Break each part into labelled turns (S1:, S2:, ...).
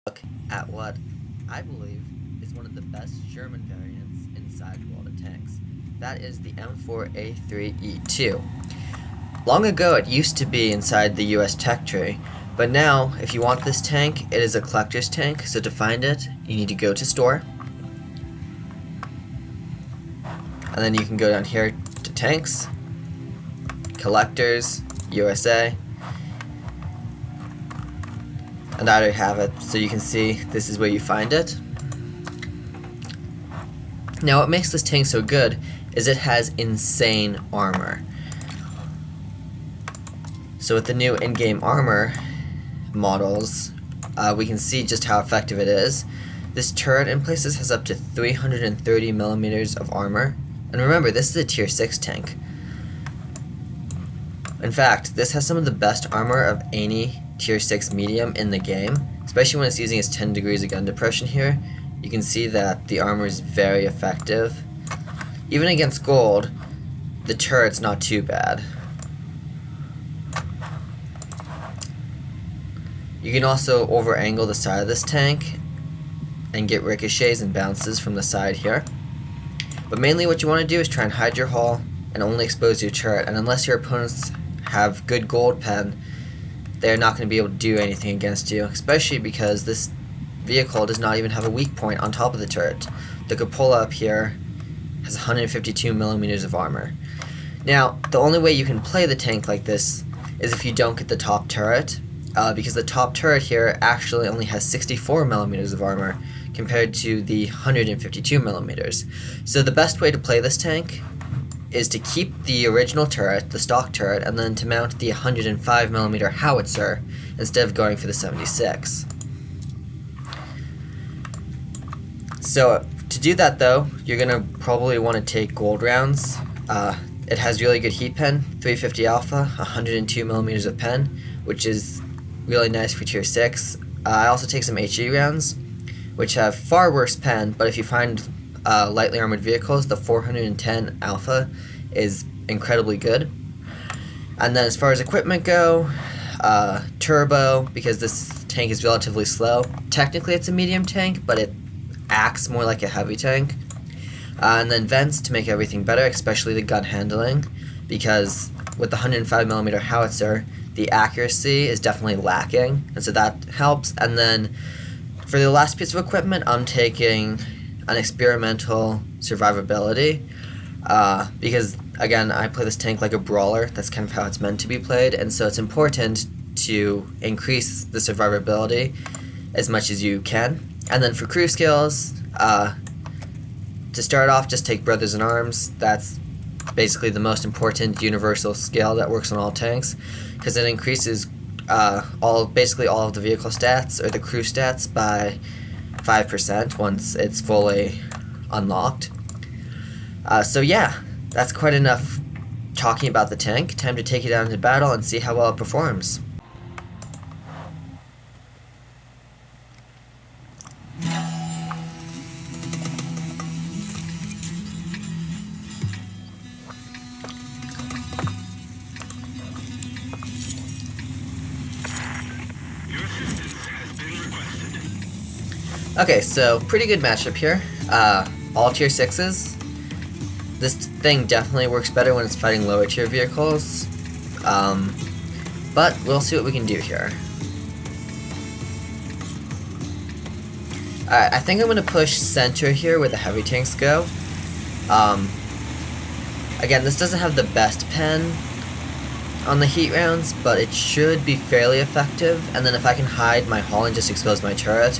S1: Look at what I believe is one of the best Sherman variants inside World of Tanks. That is the M4A3E2. Long ago, it used to be inside the US tech tree, but now, if you want this tank, it is a collector's tank, so to find it, you need to go to store, and then you can go down here to tanks, collectors, USA, and I already have it, so you can see this is where you find it. Now, what makes this tank so good is it has insane armor. So with the new in-game armor models, we can see just how effective it is. This turret in places has up to 330 millimeters of armor, and remember, this is a tier 6 tank. In fact, this has some of the best armor of any tier 6 medium in the game, especially when it's using its 10 degrees of gun depression here. You can see that the armor is very effective. Even against gold, the turret's not too bad. You can also over-angle the side of this tank and get ricochets and bounces from the side here. But mainly what you want to do is try and hide your hull and only expose your turret, and unless your opponents have good gold pen, they're not going to be able to do anything against you, especially because this vehicle does not even have a weak point on top of the turret. The cupola up here has 152 millimeters of armor. Now, the only way you can play the tank like this is if you don't get the top turret, because the top turret here actually only has 64 millimeters of armor compared to the 152 millimeters. So the best way to play this tank is to keep the original turret, the stock turret, and then to mount the 105 millimeter howitzer instead of going for the 76. So to do that though, you're gonna probably want to take gold rounds. It has really good heat pen, 350 alpha, 102 millimeters of pen, which is really nice for tier 6. I also take some HE rounds, which have far worse pen, but if you find lightly armored vehicles, the 410 alpha is incredibly good. And then as far as equipment go, turbo, because this tank is relatively slow. Technically it's a medium tank, but it acts more like a heavy tank. And then vents to make everything better, especially the gun handling, because with the 105 millimeter howitzer, the accuracy is definitely lacking, and so that helps. And then for the last piece of equipment, I'm taking an experimental survivability, because again, I play this tank like a brawler. That's kind of how it's meant to be played, and so it's important to increase the survivability as much as you can. And then for crew skills, to start off, just take Brothers in Arms. That's basically the most important universal skill that works on all tanks, because it increases basically all of the vehicle stats or the crew stats by 5% once it's fully unlocked. So yeah, that's quite enough talking about the tank. Time to take it out into battle and see how well it performs. Okay, so pretty good matchup here. All tier 6s. This thing definitely works better when it's fighting lower tier vehicles, but we'll see what we can do here. Alright, I think I'm going to push center here where the heavy tanks go. Again, this doesn't have the best pen on the heat rounds, but it should be fairly effective, and then if I can hide my hull and just expose my turret,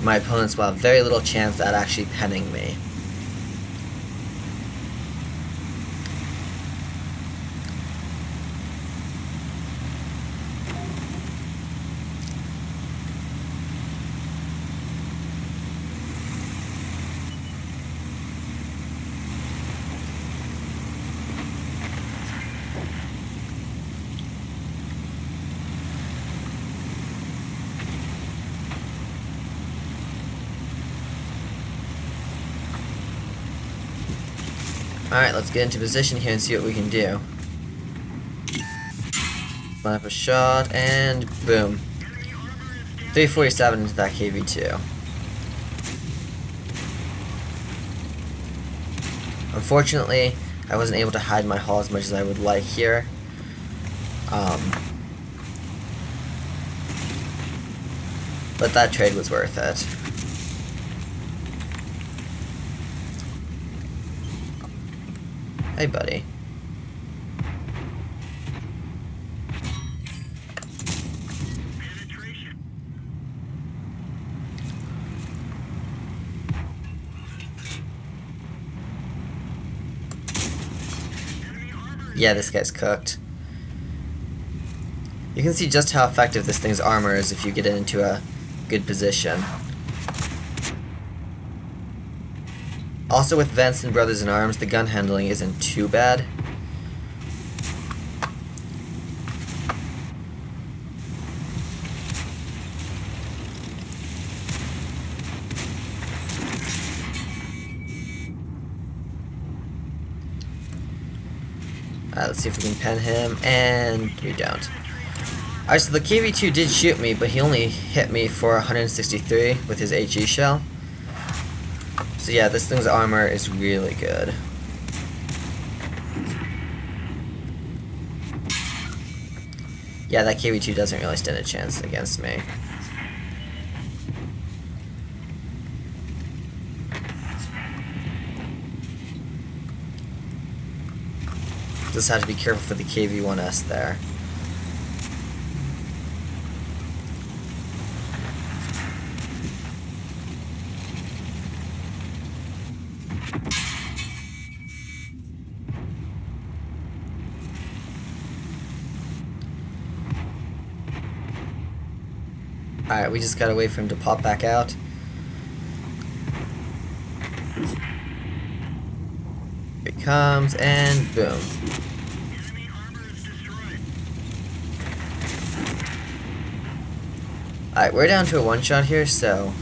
S1: my opponents will have very little chance at actually penning me. Alright, let's get into position here and see what we can do. Line up a shot, and boom. 347 into that KV2. Unfortunately, I wasn't able to hide my hull as much as I would like here. But that trade was worth it. Hey, buddy. Yeah, this guy's cooked. You can see just how effective this thing's armor is if you get it into a good position. Also, with Venson Brothers in Arms, the gun handling isn't too bad. Let's see if we can pen him, and we don't. Alright, so the KV-2 did shoot me, but he only hit me for 163 with his HE shell. So yeah, this thing's armor is really good. Yeah, that KV-2 doesn't really stand a chance against me. Just have to be careful for the KV-1S there. Alright, we just gotta wait for him to pop back out. Here he comes, and boom. Alright, we're down to a one-shot here, so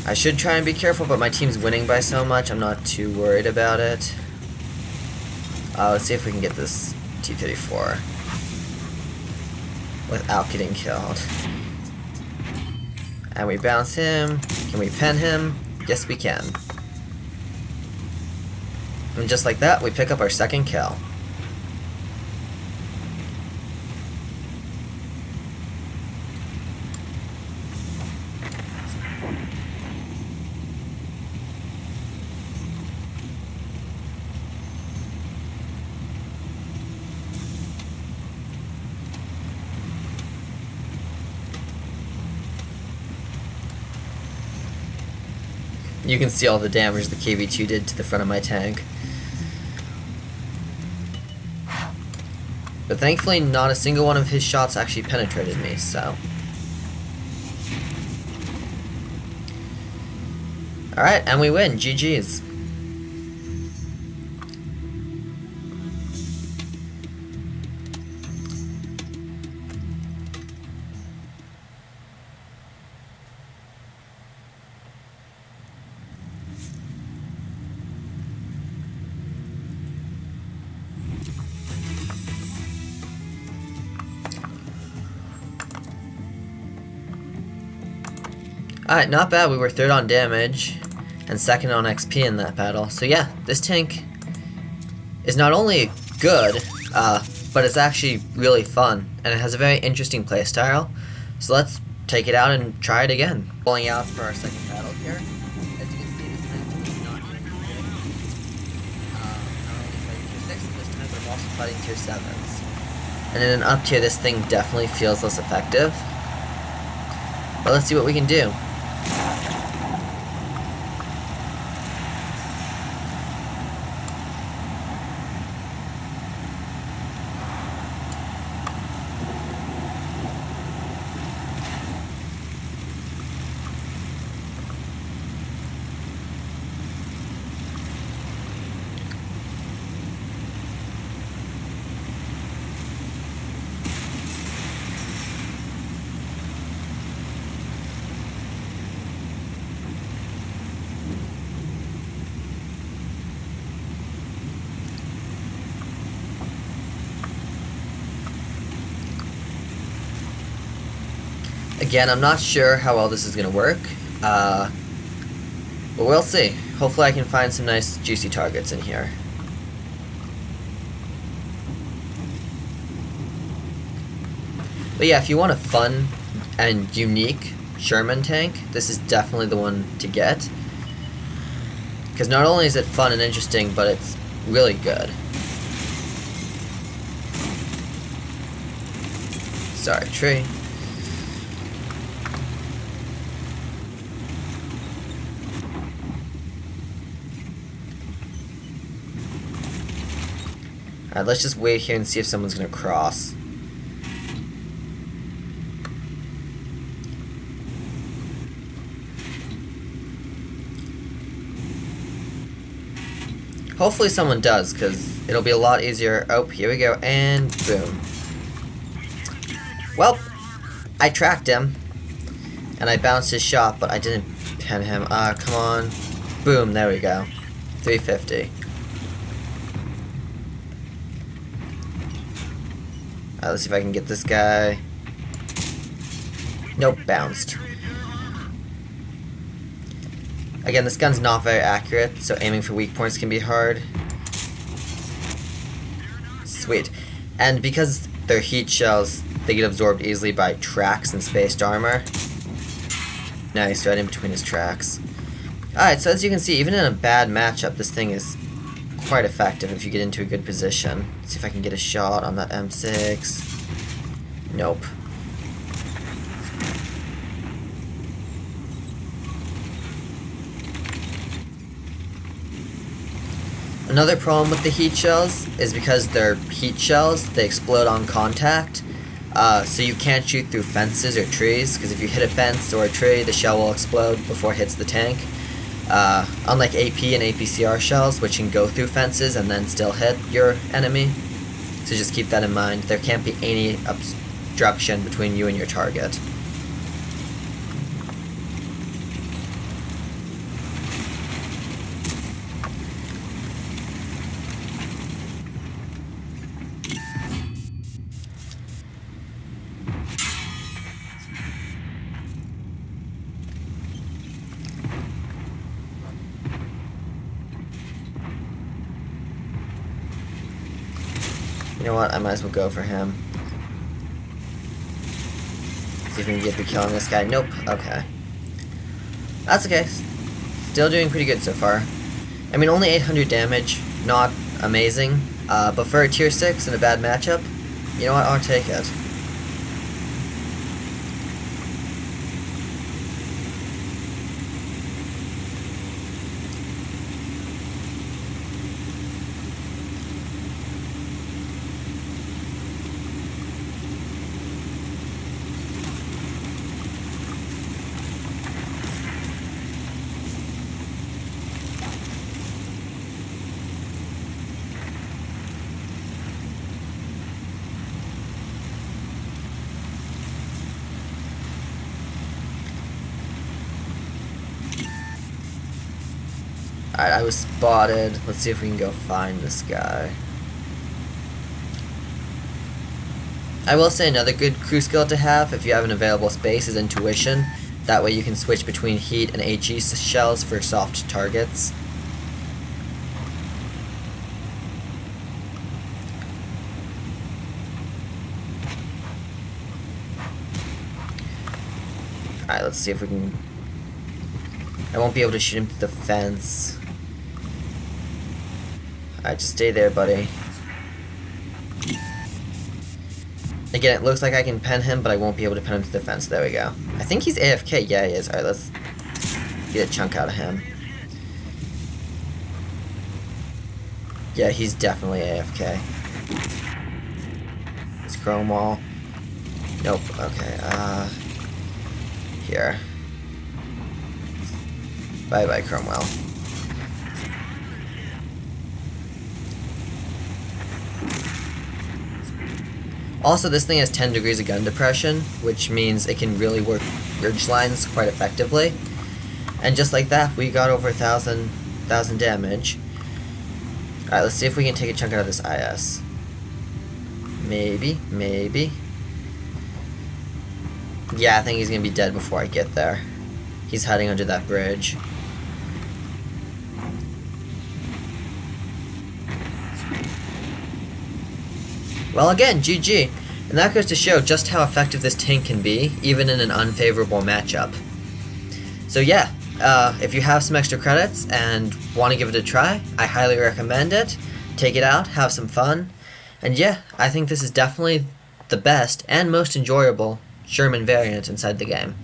S1: I should try and be careful, but my team's winning by so much, I'm not too worried about it. Let's see if we can get this T-34 without getting killed. And we bounce him. Can we pen him? Yes, we can. And just like that, we pick up our second kill. You can see all the damage the KV-2 did to the front of my tank. But thankfully, not a single one of his shots actually penetrated me, so. Alright, and we win. GG's. Alright, not bad. We were third on damage and second on XP in that battle. So yeah, this tank is not only good, but it's actually really fun, and it has a very interesting playstyle. So let's take it out and try it again. Pulling out for our second battle here. As you can see, this tank is not even good. Not only fighting tier 6, this time but I'm also fighting tier 7s. And in an up tier, this thing definitely feels less effective. But let's see what we can do. Again, I'm not sure how well this is going to work, but we'll see. Hopefully I can find some nice juicy targets in here. But yeah, if you want a fun and unique Sherman tank, this is definitely the one to get. Because not only is it fun and interesting, but it's really good. Sorry, tree. Alright, let's just wait here and see if someone's gonna cross. Hopefully someone does, because it'll be a lot easier. Oh, here we go, and boom. Well, I tracked him, and I bounced his shot, but I didn't pin him. Come on. Boom, there we go. 350. Alright, let's see if I can get this guy. Nope, bounced. Again, this gun's not very accurate, so aiming for weak points can be hard. Sweet. And because they're heat shells, they get absorbed easily by tracks and spaced armor. Nice, right in between his tracks. Alright, so as you can see, even in a bad matchup, this thing is quite effective if you get into a good position. Let's see if I can get a shot on that M6. Nope. Another problem with the heat shells is because they're heat shells, they explode on contact. So you can't shoot through fences or trees, because if you hit a fence or a tree, the shell will explode before it hits the tank. Unlike AP and APCR shells, which can go through fences and then still hit your enemy. So just keep that in mind. There can't be any obstruction between you and your target. You know what? I might as well go for him. See if we can get the kill on this guy. Nope. Okay. That's okay. Still doing pretty good so far. I mean, only 800 damage. Not amazing. But for a tier 6 in a bad matchup, you know what? I'll take it. Alright, I was spotted. Let's see if we can go find this guy. I will say another good crew skill to have if you have an available space is intuition. That way you can switch between heat and HE shells for soft targets. Alright, let's see if we can... I won't be able to shoot him through the fence. Alright, just stay there, buddy. Again, it looks like I can pen him, but I won't be able to pen him through the fence. There we go. I think he's AFK. Yeah, he is. Alright, let's get a chunk out of him. Yeah, he's definitely AFK. It's chrome wall. Nope. Okay, here. Bye-bye, Cromwell. Also, this thing has 10 degrees of gun depression, which means it can really work ridge lines quite effectively. And just like that, we got over 1,000 damage. Alright, let's see if we can take a chunk out of this IS. Maybe, maybe. Yeah, I think he's gonna be dead before I get there. He's hiding under that bridge. Well, again, GG. And that goes to show just how effective this tank can be, even in an unfavorable matchup. So yeah, if you have some extra credits and want to give it a try, I highly recommend it. Take it out, have some fun. And yeah, I think this is definitely the best and most enjoyable Sherman variant inside the game.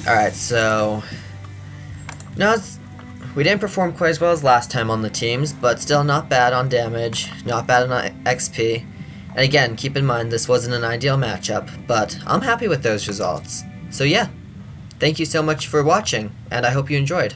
S1: Alright, so... No, we didn't perform quite as well as last time on the teams, but still not bad on damage, not bad on XP. And again, keep in mind this wasn't an ideal matchup, but I'm happy with those results. So yeah, thank you so much for watching, and I hope you enjoyed.